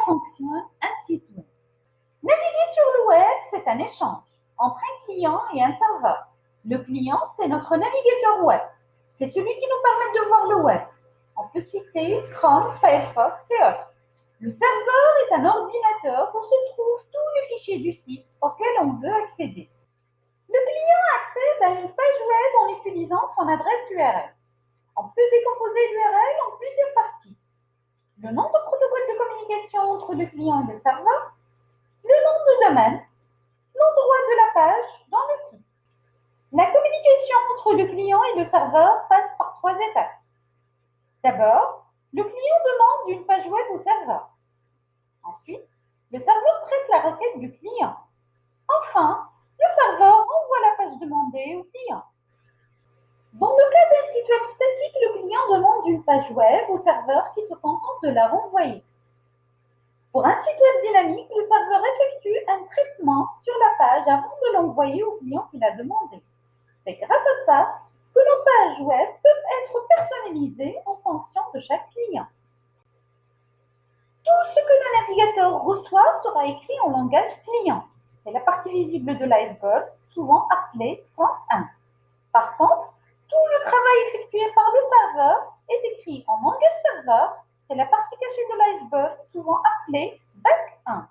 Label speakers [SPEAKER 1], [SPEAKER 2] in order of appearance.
[SPEAKER 1] fonctionne un site web? Naviguer sur le web, c'est un échange entre un client et un serveur. Le client, c'est notre navigateur web. C'est celui qui nous permet de voir le web. On peut citer Chrome, Firefox et autres. Le serveur est un ordinateur où se trouvent tous les fichiers du site auquel on veut accéder. Le client accède à une page web en utilisant son adresse URL. On peut décomposer l'URL en plusieurs parties. Le nom de protocole de communication entre le client et le serveur, le nom de domaine, l'endroit de la page dans le site. La communication entre le client et le serveur passe par 3 étapes. D'abord, le client demande une page web au serveur. Ensuite, le serveur traite la requête du client. Enfin, le serveur envoie la page demandée au client. Dans le cas d'un site web statique, le client demande une page web au serveur qui se contente de la renvoyer. Pour un site web dynamique, le serveur effectue un traitement sur la page avant de l'envoyer au client qui l'a demandé. C'est grâce à ça que nos pages web peuvent être personnalisées en fonction de chaque client. Tout ce que le navigateur reçoit sera écrit en langage client. C'est la partie visible de l'iceberg, souvent appelée point 1. Par contre, tout le travail effectué par le serveur est écrit en langage serveur. C'est la partie cachée de l'iceberg, souvent appelée back 1.